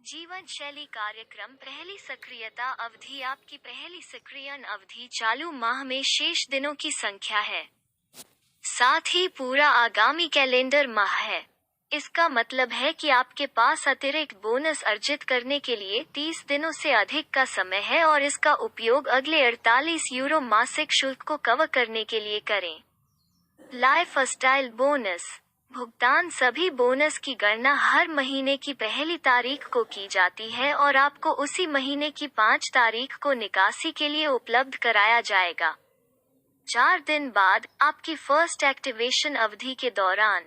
जीवन शैली कार्यक्रम पहली सक्रियता अवधि आपकी पहली सक्रियण अवधि चालू माह में शेष दिनों की संख्या है, साथ ही पूरा आगामी कैलेंडर माह है। इसका मतलब है कि आपके पास अतिरिक्त बोनस अर्जित करने के लिए 30 दिनों से अधिक का समय है और इसका उपयोग अगले 48 यूरो मासिक शुल्क को कवर करने के लिए करें। लाइफस्टाइल बोनस भुगतान सभी बोनस की गणना हर महीने की पहली तारीख को की जाती है और आपको उसी महीने की 5 तारीख को निकासी के लिए उपलब्ध कराया जाएगा। 4 दिन बाद आपकी फर्स्ट एक्टिवेशन अवधि के दौरान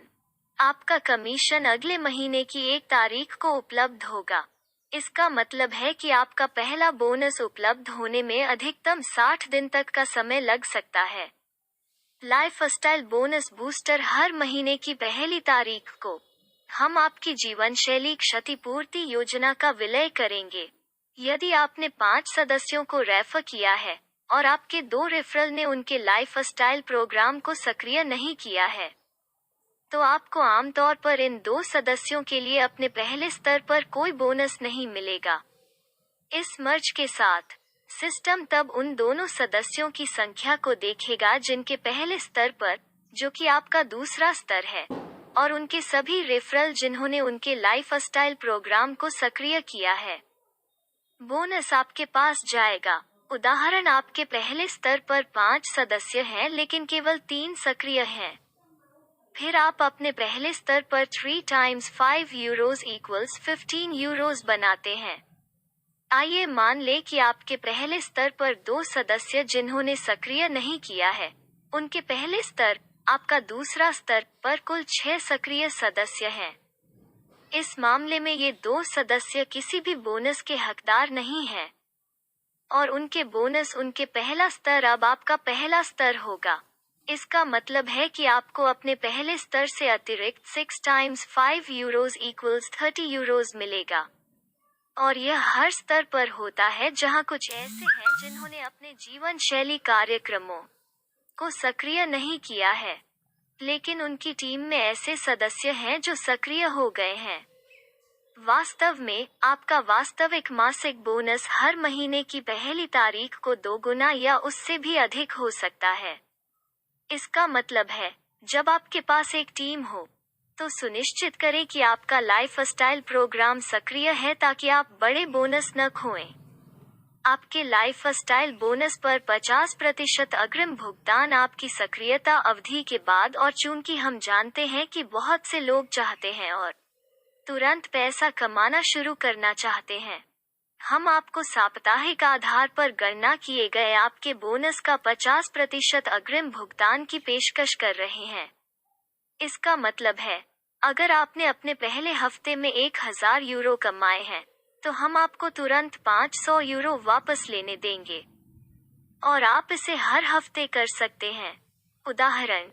आपका कमीशन अगले महीने की 1 तारीख को उपलब्ध होगा। इसका मतलब है कि आपका पहला बोनस उपलब्ध होने में अधिकतम 60 दिन तक का समय लग सकता है। लाइफस्टाइल बोनस बूस्टर हर महीने की पहली तारीख को हम आपकी जीवन शैली क्षतिपूर्ति योजना का विलय करेंगे। यदि आपने 5 सदस्यों को रेफर किया है और आपके 2 रेफरल ने उनके लाइफस्टाइल प्रोग्राम को सक्रिय नहीं किया है, तो आपको आमतौर पर इन 2 सदस्यों के लिए अपने पहले स्तर पर कोई बोनस नहीं मिलेगा। इस मर्ज के साथ सिस्टम तब उन दोनों सदस्यों की संख्या को देखेगा जिनके पहले स्तर पर, जो कि आपका दूसरा स्तर है, और उनके सभी रेफरल जिन्होंने उनके लाइफस्टाइल प्रोग्राम को सक्रिय किया है। बोनस आपके पास जाएगा। उदाहरण, आपके पहले स्तर पर 5 सदस्य हैं लेकिन केवल 3 सक्रिय हैं। फिर आप अपने पहले स्तर पर 3 times 5 यूरोज इक्वल्स 15 यूरोज बनाते हैं। आइए मान ले कि आपके पहले स्तर पर 2 सदस्य जिन्होंने सक्रिय नहीं किया है, उनके पहले स्तर, आपका दूसरा स्तर पर कुल 6 सक्रिय सदस्य हैं। इस मामले में ये 2 सदस्य किसी भी बोनस के हकदार नहीं हैं और उनके बोनस उनके पहला स्तर अब आपका पहला स्तर होगा। इसका मतलब है कि आपको अपने पहले स्तर से अतिरिक्त 6 times 5 यूरोज इक्वल्स 30 यूरोज मिलेगा। और यह हर स्तर पर होता है जहां कुछ ऐसे हैं जिन्होंने अपने जीवन शैली कार्यक्रमों को सक्रिय नहीं किया है, लेकिन उनकी टीम में ऐसे सदस्य हैं जो सक्रिय हो गए हैं। वास्तव में आपका वास्तविक मासिक बोनस हर महीने की पहली तारीख को 2 गुना या उससे भी अधिक हो सकता है। इसका मतलब है, जब आपके पास एक टीम हो तो सुनिश्चित करें कि आपका लाइफस्टाइल प्रोग्राम सक्रिय है ताकि आप बड़े बोनस न खोएं। आपके लाइफस्टाइल बोनस पर 50% अग्रिम भुगतान आपकी सक्रियता अवधि के बाद, और चूंकि हम जानते हैं कि बहुत से लोग चाहते हैं और तुरंत पैसा कमाना शुरू करना चाहते हैं, हम आपको साप्ताहिक आधार पर गणना किए गए आपके बोनस का 50% अग्रिम भुगतान की पेशकश कर रहे हैं। इसका मतलब है, अगर आपने अपने पहले हफ्ते में 1000 यूरो कमाए हैं, तो हम आपको तुरंत 500 यूरो वापस लेने देंगे और आप इसे हर हफ्ते कर सकते हैं। उदाहरण,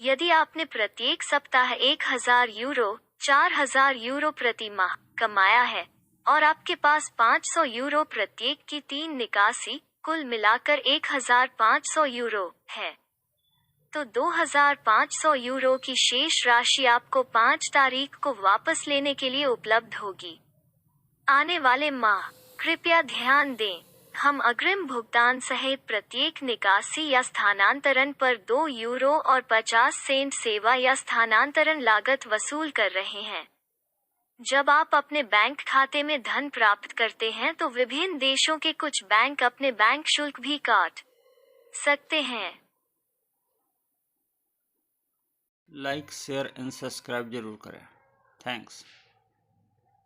यदि आपने प्रत्येक सप्ताह 1000 यूरो 4000 यूरो प्रति माह कमाया है और आपके पास 500 यूरो प्रत्येक की 3 निकासी, कुल मिलाकर 1500 यूरो है, तो 2500 यूरो की शेष राशि आपको 5 तारीख को वापस लेने के लिए उपलब्ध होगी। आने वाले माह, कृपया ध्यान दें, हम अग्रिम भुगतान सहित प्रत्येक निकासी या स्थानांतरण पर 2 यूरो और 50 सेंट सेवा या स्थानांतरण लागत वसूल कर रहे हैं। जब आप अपने बैंक खाते में धन प्राप्त करते हैं तो विभिन्न देशों के कुछ बैंक अपने बैंक शुल्क भी काट सकते हैं। लाइक, शेयर एंड सब्सक्राइब जरूर करें। थैंक्स।